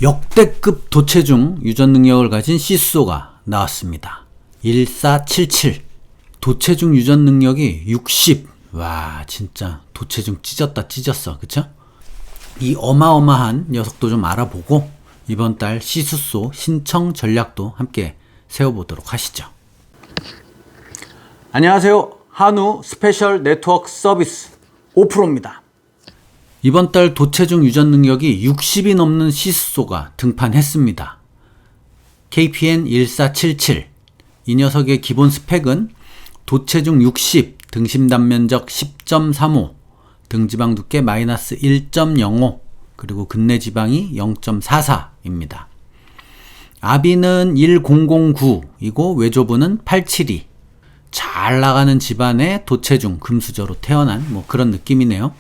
역대급 도체중 유전 능력을 가진 시스소가 나왔습니다. 1477. 도체중 유전 능력이 60. 와, 진짜 도체중 찢었다 찢었어. 그쵸? 이 어마어마한 녀석도 좀 알아보고 이번 달 시스소 신청 전략도 함께 세워보도록 하시죠. 안녕하세요. 한우 스페셜 네트워크 서비스 5%입니다. 이번 달 도체중 유전 능력이 60이 넘는 시스소가 등판했습니다. KPN 1477. 이 녀석의 기본 스펙은 도체중 60, 등심 단면적 10.35, 등지방 두께 마이너스 1.05, 그리고 근내 지방이 0.44입니다. 아비는 1009이고 외조부는 872. 잘 나가는 집안의 도체중 금수저로 태어난 그런 느낌이네요.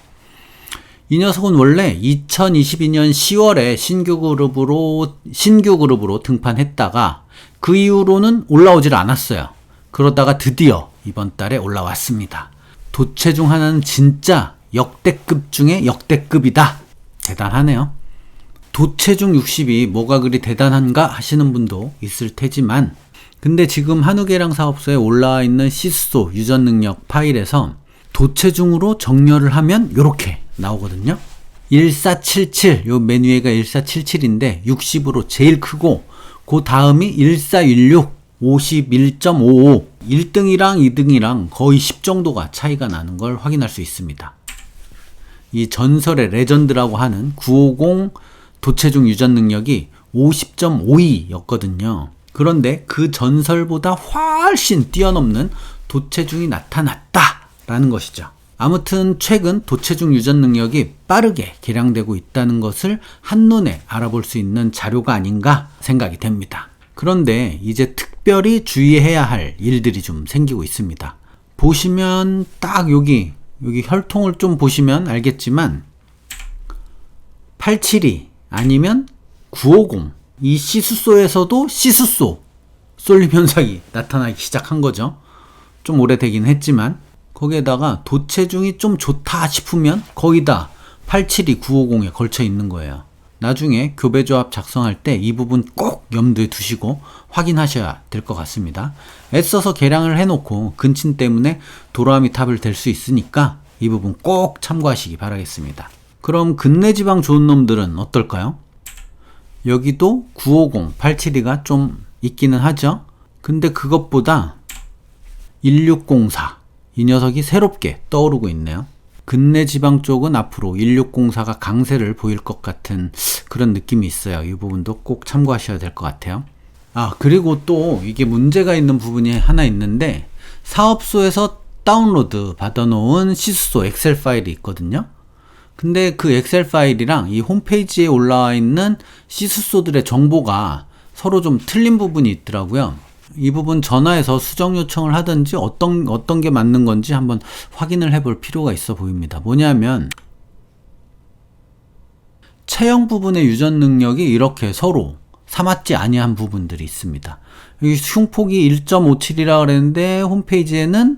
이 녀석은 원래 2022년 10월에 신규 그룹으로 등판했다가 그 이후로는 올라오질 않았어요. 그러다가 드디어 이번 달에 올라왔습니다. 도체중 하나는 진짜 역대급 중에 역대급이다. 대단하네요. 도체중 60이 뭐가 그리 대단한가 하시는 분도 있을 테지만, 근데 지금 한우계량 사업소에 올라와 있는 시스소 유전 능력 파일에서 도체중으로 정렬을 하면 이렇게 나오거든요. 1477, 요 맨 위에가 1477인데 60으로 제일 크고 그 다음이 1416, 51.55. 1등이랑 2등이랑 거의 10 정도가 차이가 나는 걸 확인할 수 있습니다. 이 전설의 레전드라고 하는 950 도체중 유전 능력이 50.52였거든요. 그런데 그 전설보다 훨씬 뛰어넘는 도체중이 나타났다라는 것이죠. 아무튼 최근 도체중 유전 능력이 빠르게 개량되고 있다는 것을 한눈에 알아볼 수 있는 자료가 아닌가 생각이 됩니다. 그런데 이제 특별히 주의해야 할 일들이 좀 생기고 있습니다. 보시면 딱 여기 혈통을 좀 보시면 알겠지만 872 아니면 950, 이 시스소에서도 시스소 쏠림 현상이 나타나기 시작한 거죠. 좀 오래되긴 했지만 거기에다가 도체중이 좀 좋다 싶으면 거기다 872, 950에 걸쳐 있는 거예요. 나중에 교배조합 작성할 때 이 부분 꼭 염두에 두시고 확인하셔야 될 것 같습니다. 애써서 개량을 해놓고 근친 때문에 도로아미 탑을 될 수 있으니까 이 부분 꼭 참고하시기 바라겠습니다. 그럼 근내 지방 좋은 놈들은 어떨까요? 여기도 950, 872가 좀 있기는 하죠. 근데 그것보다 1604, 이 녀석이 새롭게 떠오르고 있네요. 근내 지방 쪽은 앞으로 1604가 강세를 보일 것 같은 그런 느낌이 있어요. 이 부분도 꼭 참고하셔야 될 것 같아요. 그리고 또 이게 문제가 있는 부분이 하나 있는데, 사업소에서 다운로드 받아놓은 시스소 엑셀 파일이 있거든요. 근데 그 엑셀 파일이랑 이 홈페이지에 올라와 있는 시스소들의 정보가 서로 좀 틀린 부분이 있더라고요. 이 부분 전화해서 수정 요청을 하든지 어떤 게 맞는 건지 한번 확인을 해볼 필요가 있어 보입니다. 뭐냐면 체형 부분의 유전 능력이 이렇게 서로 사맞지 아니한 부분들이 있습니다. 여기 흉폭이 1.57이라 그랬는데 홈페이지에는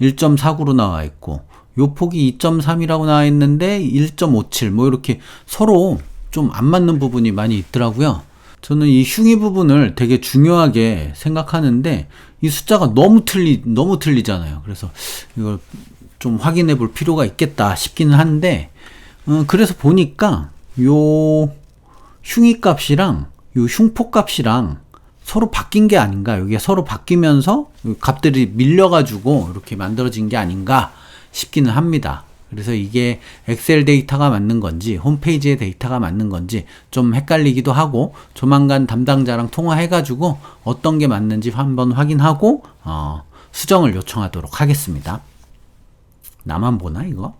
1.49로 나와 있고, 요 폭이 2.3이라고 나와 있는데 1.57, 이렇게 서로 좀 안 맞는 부분이 많이 있더라고요. 저는 이 흉의 부분을 되게 중요하게 생각하는데 이 숫자가 너무 틀리잖아요. 그래서 이걸 좀 확인해 볼 필요가 있겠다 싶기는 한데, 그래서 보니까 요 흉의 값이랑 요 흉폭 값이랑 서로 바뀐 게 아닌가, 여기가 서로 바뀌면서 값들이 밀려가지고 이렇게 만들어진 게 아닌가 싶기는 합니다. 그래서 이게 엑셀 데이터가 맞는 건지 홈페이지의 데이터가 맞는 건지 좀 헷갈리기도 하고, 조만간 담당자랑 통화해가지고 어떤 게 맞는지 한번 확인하고 수정을 요청하도록 하겠습니다. 나만 보나 이거?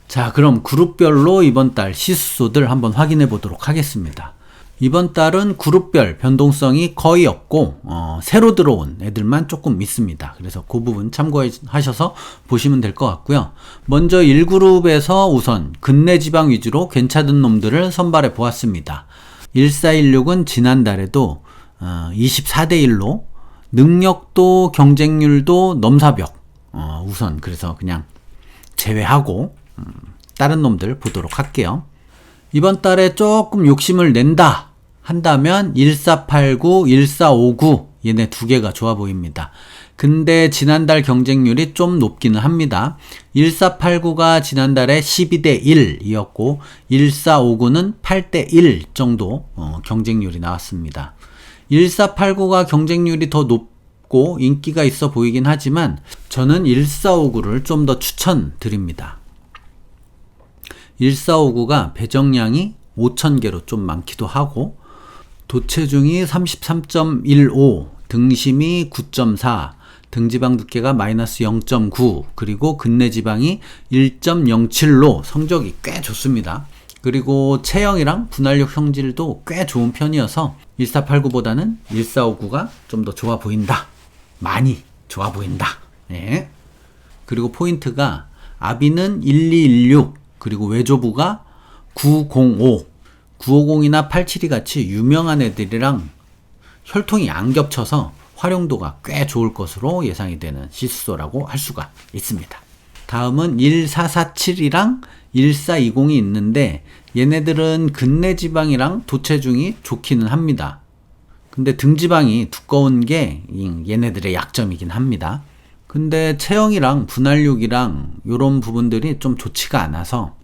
자, 그럼 그룹별로 이번 달 시스소들 한번 확인해 보도록 하겠습니다. 이번 달은 그룹별 변동성이 거의 없고 새로 들어온 애들만 조금 있습니다. 그래서 그 부분 참고하셔서 보시면 될 것 같고요. 먼저 1그룹에서 우선 근내 지방 위주로 괜찮은 놈들을 선발해 보았습니다. 1416은 지난달에도 24대1로 능력도 경쟁률도 넘사벽, 우선 그래서 그냥 제외하고 다른 놈들 보도록 할게요. 이번 달에 조금 욕심을 낸다 한다면 1489, 1459 얘네 두 개가 좋아 보입니다. 근데 지난달 경쟁률이 좀 높기는 합니다. 1489가 지난달에 12대 1이었고 1459는 8대 1 정도 경쟁률이 나왔습니다. 1489가 경쟁률이 더 높고 인기가 있어 보이긴 하지만 저는 1459를 좀 더 추천드립니다. 1459가 배정량이 5,000개로 좀 많기도 하고 도체중이 33.15, 등심이 9.4, 등지방 두께가 마이너스 0.9, 그리고 근내지방이 1.07로 성적이 꽤 좋습니다. 그리고 체형이랑 분할력 형질도 꽤 좋은 편이어서 1489보다는 1459가 좀 더 좋아 보인다. 많이 좋아 보인다. 예. 그리고 포인트가 아비는 1216, 그리고 외조부가 905, 950이나 872 같이 유명한 애들이랑 혈통이 안 겹쳐서 활용도가 꽤 좋을 것으로 예상이 되는 시스소라고 할 수가 있습니다. 다음은 1447이랑 1420이 있는데 얘네들은 근내지방이랑 도체중이 좋기는 합니다. 근데 등지방이 두꺼운 게 얘네들의 약점이긴 합니다. 근데 체형이랑 분할력이랑 이런 부분들이 좀 좋지가 않아서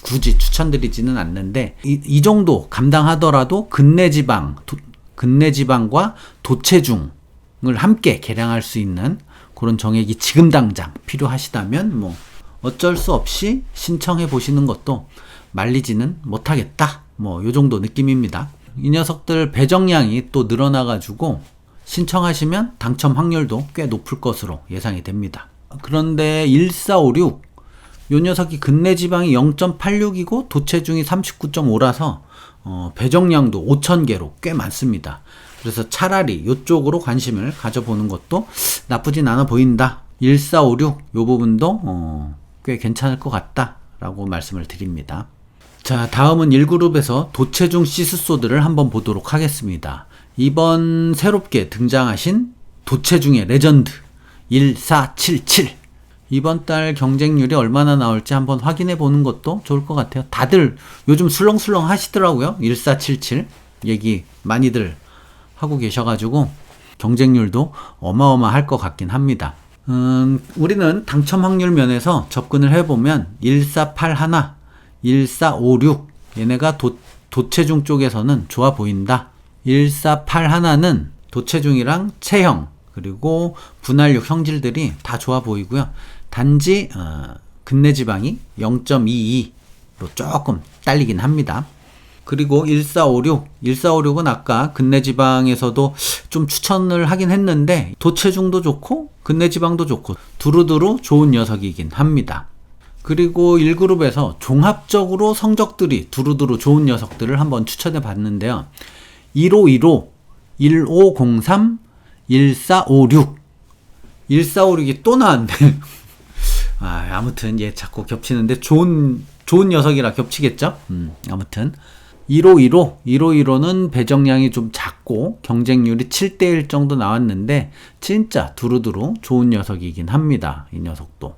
굳이 추천드리지는 않는데 이 정도 감당하더라도 근내지방과 도체중을 함께 개량할 수 있는 그런 정액이 지금 당장 필요하시다면 뭐 어쩔 수 없이 신청해 보시는 것도 말리지는 못하겠다. 뭐 요 정도 느낌입니다. 이 녀석들 배정량이 또 늘어나가지고 신청하시면 당첨 확률도 꽤 높을 것으로 예상이 됩니다. 그런데 1456, 요 녀석이 근내지방이 0.86이고 도체중이 39.5라서 배정량도 5,000개로 꽤 많습니다. 그래서 차라리 이쪽으로 관심을 가져보는 것도 나쁘진 않아 보인다. 1456, 요 부분도 꽤 괜찮을 것 같다 라고 말씀을 드립니다. 자, 다음은 1그룹에서 도체중 시스소들을 한번 보도록 하겠습니다. 이번 새롭게 등장하신 도체중의 레전드 1477, 이번 달 경쟁률이 얼마나 나올지 한번 확인해 보는 것도 좋을 것 같아요. 다들 요즘 술렁술렁 하시더라고요. 1477 얘기 많이들 하고 계셔가지고 경쟁률도 어마어마할 것 같긴 합니다. 우리는 당첨 확률 면에서 접근을 해보면 1481, 1456 얘네가 도체중 쪽에서는 좋아 보인다. 1481는 도체중이랑 체형 그리고 분할력 형질들이 다 좋아 보이고요. 단지 근내지방이 0.22로 조금 딸리긴 합니다. 그리고 1456은 아까 근내지방에서도 좀 추천을 하긴 했는데 도체중도 좋고 근내지방도 좋고 두루두루 좋은 녀석이긴 합니다. 그리고 1그룹에서 종합적으로 성적들이 두루두루 좋은 녀석들을 한번 추천해 봤는데요. 1515, 1503, 1456 1456이 또 나왔네. 아무튼 얘 자꾸 겹치는데 좋은 녀석이라 겹치겠죠? 아무튼 1515는 배정량이 좀 작고 경쟁률이 7대1 정도 나왔는데 진짜 두루두루 좋은 녀석이긴 합니다. 이 녀석도.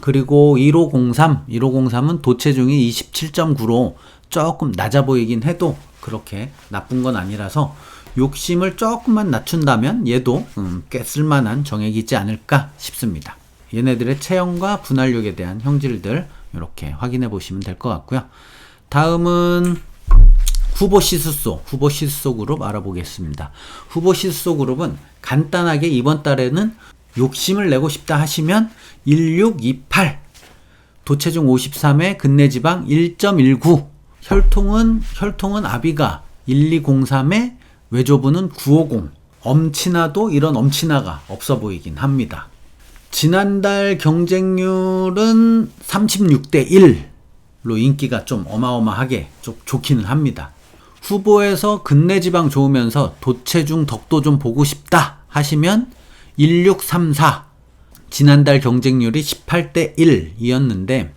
그리고 1503은 도체중이 27.9로 조금 낮아 보이긴 해도 그렇게 나쁜 건 아니라서 욕심을 조금만 낮춘다면 얘도 꽤 쓸만한 정액이지 않을까 싶습니다. 얘네들의 체형과 분할력에 대한 형질들 이렇게 확인해 보시면 될 것 같고요. 다음은 후보 시스소 그룹 알아보겠습니다. 후보 시스소 그룹은 간단하게 이번 달에는 욕심을 내고 싶다 하시면 1628 도체중 53에 근내지방 1.19 혈통은 아비가 1203에 외조부는 950 엄친아도 이런 엄친아가 없어 보이긴 합니다. 지난달 경쟁률은 36대 1로 인기가 좀 어마어마하게 좀 좋기는 합니다. 후보에서 근내지방 좋으면서 도체중 덕도 좀 보고 싶다 하시면 1634 지난달 경쟁률이 18대 1이었는데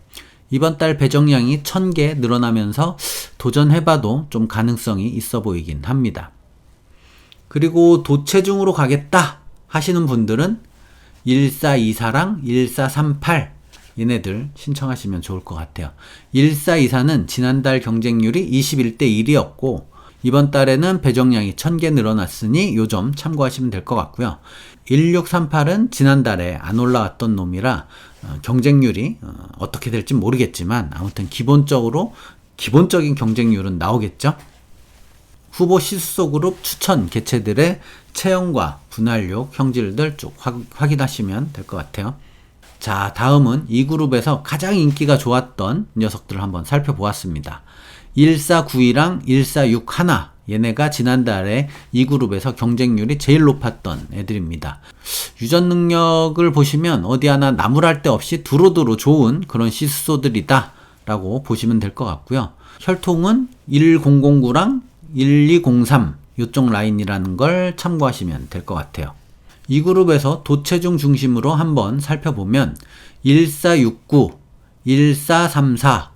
이번 달 배정량이 1000개 늘어나면서 도전해봐도 좀 가능성이 있어 보이긴 합니다. 그리고 도체중으로 가겠다 하시는 분들은 1424랑 1438 얘네들 신청하시면 좋을 것 같아요. 1424는 지난달 경쟁률이 21대 1이었고 이번 달에는 배정량이 1000개 늘어났으니 요 점 참고하시면 될 것 같고요. 1638은 지난달에 안 올라왔던 놈이라 경쟁률이 어떻게 될지 모르겠지만 아무튼 기본적인 경쟁률은 나오겠죠. 후보 시수소 그룹 추천 개체들의 체형과 분할력, 형질들 쭉 확인하시면 될 것 같아요. 자, 다음은 이 그룹에서 가장 인기가 좋았던 녀석들을 한번 살펴보았습니다. 1492랑 1461 얘네가 지난달에 이 그룹에서 경쟁률이 제일 높았던 애들입니다. 유전 능력을 보시면 어디 하나 나무랄 데 없이 두루두루 좋은 그런 시수소들이다 라고 보시면 될 것 같고요. 혈통은 1009랑 1203 요쪽 라인이라는 걸 참고하시면 될 것 같아요. 이 그룹에서 도체중 중심으로 한번 살펴보면 1469, 1434,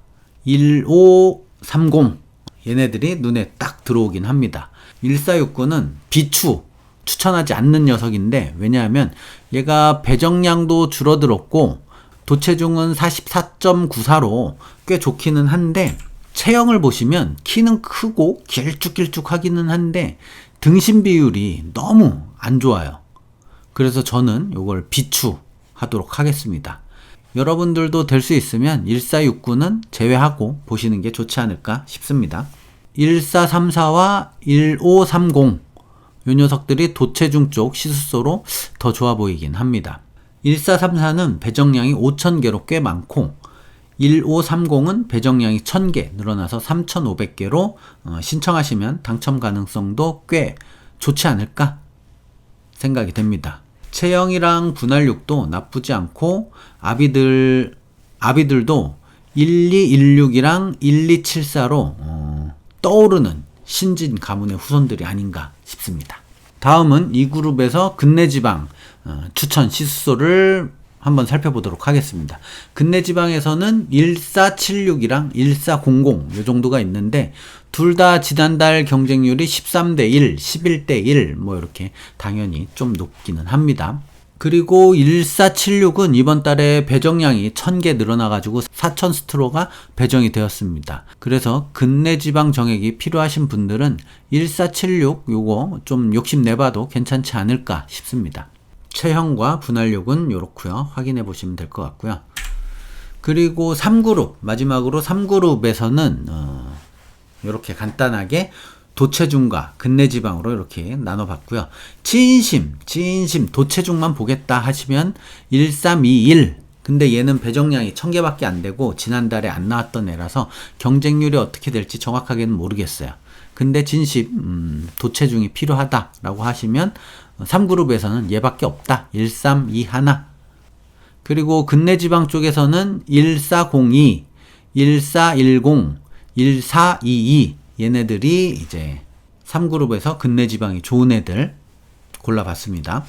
1530 얘네들이 눈에 딱 들어오긴 합니다. 1469는 비추 추천하지 않는 녀석인데 왜냐하면 얘가 배정량도 줄어들었고 도체중은 44.94로 꽤 좋기는 한데 체형을 보시면 키는 크고 길쭉길쭉하기는 한데 등심 비율이 너무 안 좋아요. 그래서 저는 이걸 비추하도록 하겠습니다. 여러분들도 될 수 있으면 1469는 제외하고 보시는 게 좋지 않을까 싶습니다. 1434와 1530 이 녀석들이 도체중 쪽 시수소로 더 좋아 보이긴 합니다. 1434는 배정량이 5000개로 꽤 많고 1530은 배정량이 1000개 늘어나서 3500개로 신청하시면 당첨 가능성도 꽤 좋지 않을까 생각이 됩니다. 체형이랑 분할력도 나쁘지 않고 아비들도 1216이랑 1274로 떠오르는 신진 가문의 후손들이 아닌가 싶습니다. 다음은 이 그룹에서 근내지방 추천 시수소를 한번 살펴보도록 하겠습니다. 근내지방에서는 1476이랑 1400 이 정도가 있는데 둘 다 지난달 경쟁률이 13대 1, 11대 1 뭐 이렇게 당연히 좀 높기는 합니다. 그리고 1476은 이번 달에 배정량이 1000개 늘어나가지고 4000 스트로가 배정이 되었습니다. 그래서 근내지방 정액이 필요하신 분들은 1476 요거 좀 욕심내봐도 괜찮지 않을까 싶습니다. 체형과 분할력은 요렇고요. 확인해 보시면 될 것 같고요. 그리고 3그룹 마지막으로 3그룹에서는 요렇게 간단하게 도체중과 근내지방으로 이렇게 나눠봤고요. 진심 도체중만 보겠다 하시면 1321 근데 얘는 배정량이 1000개밖에 안 되고 지난달에 안 나왔던 애라서 경쟁률이 어떻게 될지 정확하게는 모르겠어요. 근데 진심 도체중이 필요하다라고 하시면 3그룹에서는 얘밖에 없다. 1321 그리고 근내지방 쪽에서는 1402, 1410, 1422 얘네들이 이제 3그룹에서 근내지방이 좋은 애들 골라봤습니다.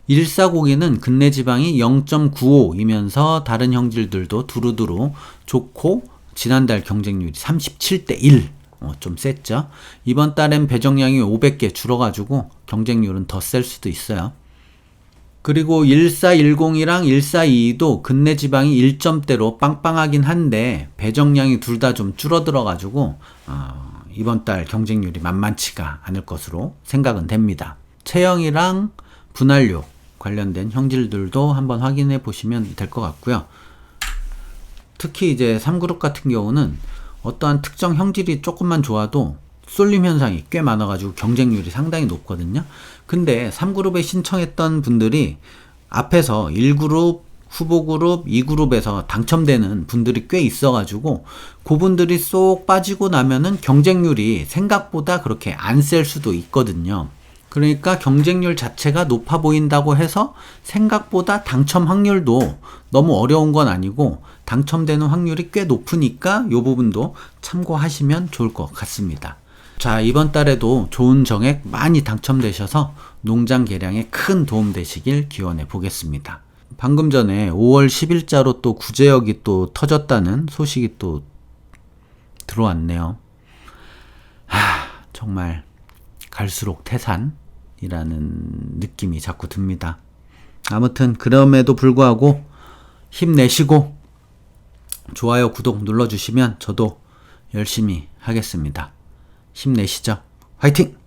1402는 근내지방이 0.95이면서 다른 형질들도 두루두루 좋고 지난달 경쟁률이 37대 1 좀 셌죠. 이번 달엔 배정량이 500개 줄어가지고 경쟁률은 더 셀 수도 있어요. 그리고 1410이랑 1422도 근내지방이 1점대로 빵빵하긴 한데 배정량이 둘 다 좀 줄어들어가지고 이번 달 경쟁률이 만만치가 않을 것으로 생각은 됩니다. 체형이랑 분할력 관련된 형질들도 한번 확인해 보시면 될 것 같고요. 특히 이제 3그룹 같은 경우는 어떠한 특정 형질이 조금만 좋아도 쏠림 현상이 꽤 많아가지고 경쟁률이 상당히 높거든요. 근데 3그룹에 신청했던 분들이 앞에서 1그룹, 후보그룹, 2그룹에서 당첨되는 분들이 꽤 있어가지고 그분들이 쏙 빠지고 나면은 경쟁률이 생각보다 그렇게 안 셀 수도 있거든요. 그러니까 경쟁률 자체가 높아 보인다고 해서 생각보다 당첨 확률도 너무 어려운 건 아니고 당첨되는 확률이 꽤 높으니까 이 부분도 참고하시면 좋을 것 같습니다. 자, 이번 달에도 좋은 정액 많이 당첨되셔서 농장 개량에 큰 도움 되시길 기원해 보겠습니다. 방금 전에 5월 10일자로 또 구제역이 또 터졌다는 소식이 또 들어왔네요. 정말 갈수록 태산이라는 느낌이 자꾸 듭니다. 아무튼 그럼에도 불구하고 힘내시고 좋아요, 구독 눌러주시면 저도 열심히 하겠습니다. 힘내시죠. 화이팅!